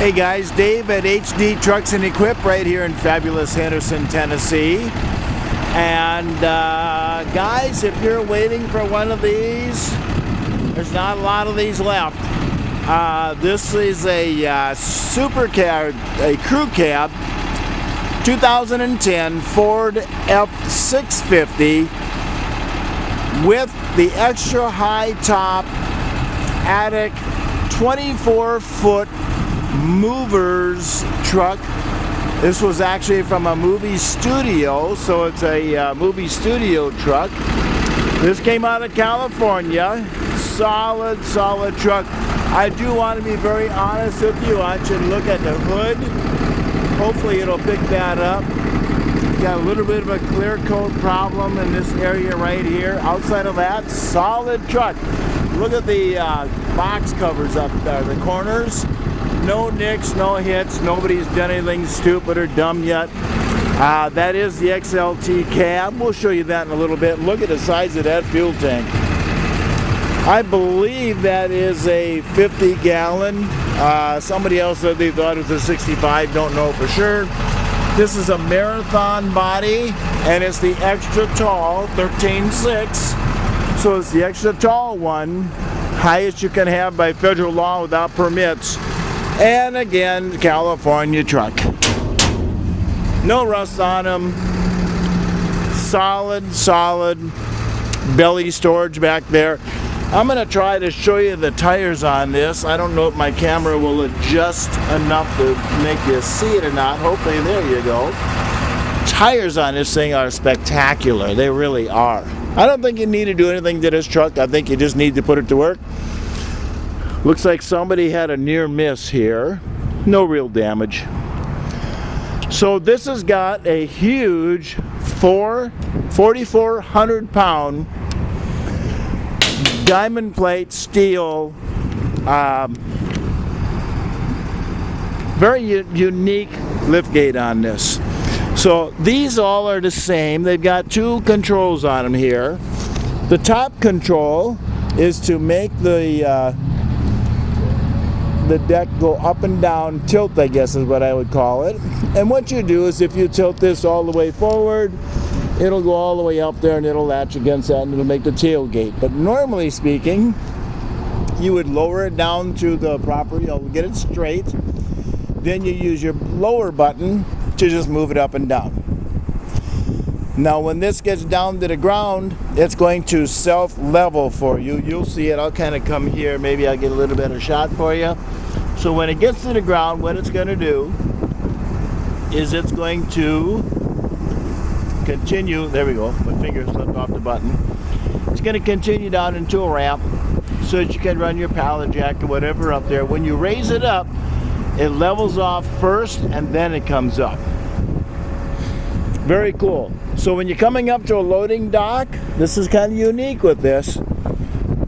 Hey guys, Dave at HD Trucks and Equip right here in fabulous Henderson, Tennessee. And guys, if you're waiting for one of these, there's not a lot of these left. This is a super cab, a crew cab, 2010 Ford F650 with the extra high top attic 24-foot movers truck. This was actually from a movie studio, so it's a movie studio truck. This came out of California. Solid truck. I do want to be very honest with you. I should look at the hood. Hopefully it'll pick that up. Got a little bit of a clear coat problem in this area right here. Outside of that, solid truck. Look at the box covers up there, the corners. No nicks, no hits. Nobody's done anything stupid or dumb yet. That is the XLT cab. We'll show you that in a little bit. Look at the size of that fuel tank. I believe that is a 50-gallon. Somebody else said they thought it was a 65. Don't know for sure. This is a marathon body, and it's the extra tall 13.6. So it's the extra tall one, highest you can have by federal law without permits. And again, California truck. No rust on them. Solid belly storage back there. I'm going to try to show you the tires on this. I don't know if my camera will adjust enough to make you see it or not. Hopefully, there you go. Tires on this thing are spectacular. They really are. I don't think you need to do anything to this truck. I think you just need to put it to work. Looks like somebody had a near miss here. No real damage. So this has got a huge 4,400 pound diamond plate steel, very unique liftgate on this. So these all are the same. They've got two controls on them here. The top control is to make the deck go up and down, tilt I guess is what I would call it. And what you do is if you tilt this all the way forward, it'll go all the way up there and it'll latch against that and it'll make the tailgate. But normally speaking, you would lower it down to the proper, you'll get it straight. Then you use your lower button to just move it up and down. Now when this gets down to the ground, it's going to self-level for you. You'll see it. I'll kind of come here. Maybe I'll get a little better shot for you. So when it gets to the ground, what it's going to do is it's going to continue. There we go. My finger slipped off the button. It's going to continue down into a ramp so that you can run your pallet jack or whatever up there. When you raise it up, it levels off first and then it comes up. Very cool. So when you're coming up to a loading dock, this is kind of unique with this.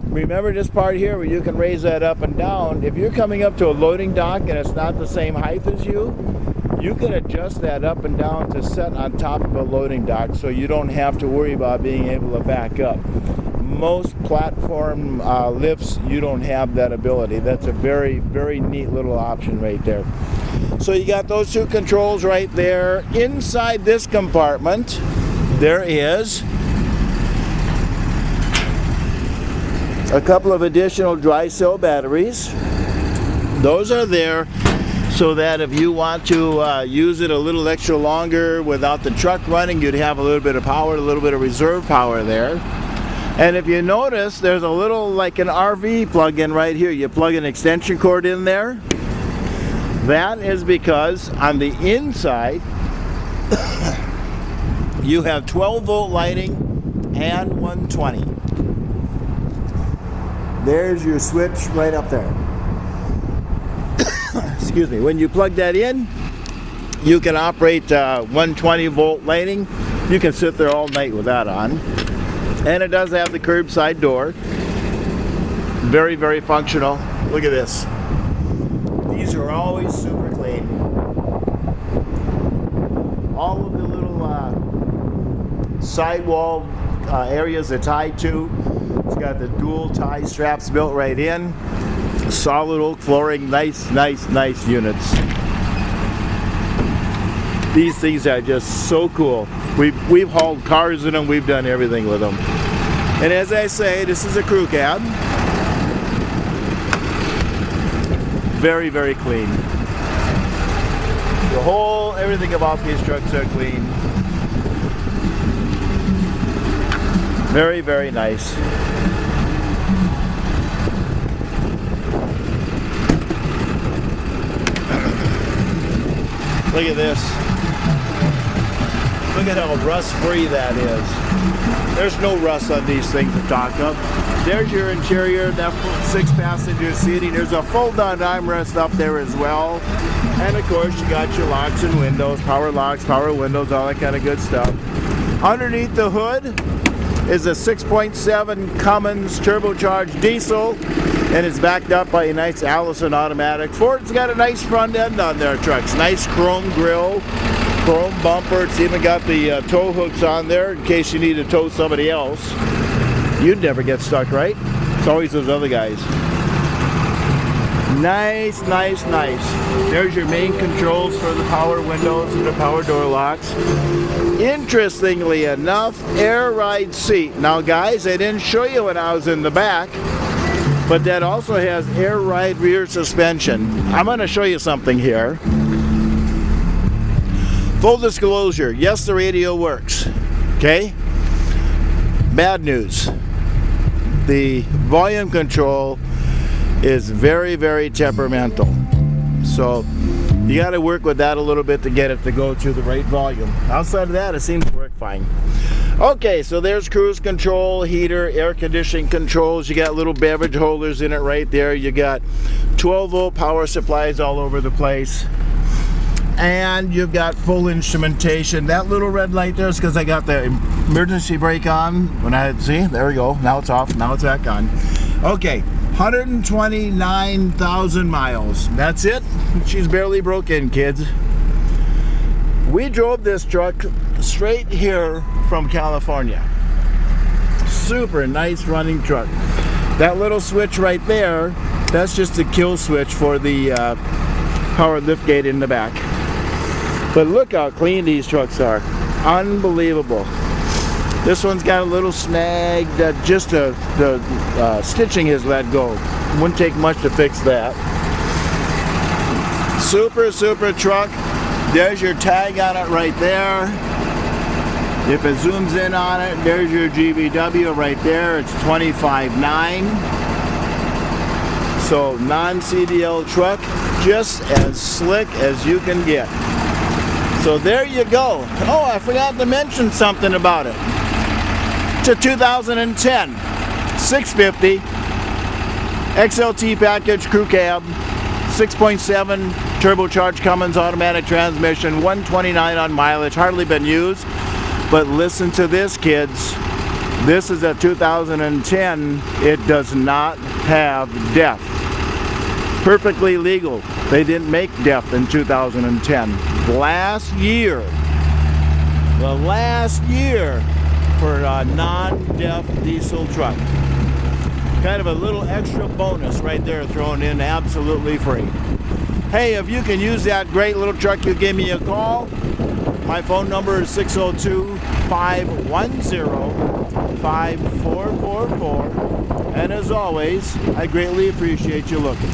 Remember this part here where you can raise that up and down. If you're coming up to a loading dock and it's not the same height as you can adjust that up and down to set on top of a loading dock so you don't have to worry about being able to back up. Most platform lifts, you don't have that ability. That's a very neat little option right there. So you got those two controls right there. Inside this compartment, there is a couple of additional dry cell batteries. Those are there so that if you want to use it a little extra longer without the truck running, you'd have a little bit of power, a little bit of reserve power there. And if you notice, there's a little like an RV plug-in right here. You plug an extension cord in there. That is because on the inside, you have 12-volt lighting and 120. There's your switch right up there. Excuse me. When you plug that in, you can operate 120-volt lighting. You can sit there all night with that on. And it does have the curbside door. Very functional. Look at this. These are always super clean. All of the little sidewall areas are tied to. It's got the dual tie straps built right in. Solid oak flooring, nice units. These things are just so cool. We've hauled cars in them, we've done everything with them. And as I say, this is a crew cab. Very clean. Everything about these trucks are clean. Very nice. Look at this. Look at how rust-free that is. There's no rust on these things to talk of. There's your interior, that 6-passenger seating. There's a fold-down armrest up there as well. And of course, you got your locks and windows, power locks, power windows, all that kind of good stuff. Underneath the hood is a 6.7 Cummins turbocharged diesel, and it's backed up by a nice Allison automatic. Ford's got a nice front end on their trucks. Nice chrome grille, chrome bumper. It's even got the tow hooks on there in case you need to tow somebody else. You'd never get stuck, right? It's always those other guys. Nice. There's your main controls for the power windows and the power door locks. Interestingly enough, air ride seat. Now guys, I didn't show you when I was in the back, but that also has air ride rear suspension. I'm going to show you something here. Full disclosure, yes, the radio works. Okay? Bad news. The volume control is very temperamental. So you got to work with that a little bit to get it to go to the right volume. Outside of that, it seems to work fine. Okay, so there's cruise control, heater, air conditioning controls. You got little beverage holders in it right there. You got 12-volt power supplies all over the place. And you've got full instrumentation. That little red light there is because I got the emergency brake on. When I see, there we go. Now it's off. Now it's back on. Okay, 129,000 miles. That's it. She's barely broke in, kids. We drove this truck straight here from California. Super nice running truck. That little switch right there, that's just a kill switch for the power liftgate in the back. But look how clean these trucks are. Unbelievable. This one's got a little snag that just the stitching has let go. Wouldn't take much to fix that. Super truck. There's your tag on it right there. If it zooms in on it, there's your GVW right there. It's 25.9. So non-CDL truck, just as slick as you can get. So there you go. Oh, I forgot to mention something about it. It's a 2010 650 XLT package crew cab, 6.7 turbocharged Cummins automatic transmission, 129 on mileage, hardly been used. But listen to this, kids. This is a 2010. It does not have DEF. Perfectly legal. They didn't make DEF in 2010. Last year, the last year for a non-DEF diesel truck. Kind of a little extra bonus right there thrown in, absolutely free. Hey, if you can use that great little truck, you give me a call. My phone number is 602-510-5444. And as always, I greatly appreciate you looking.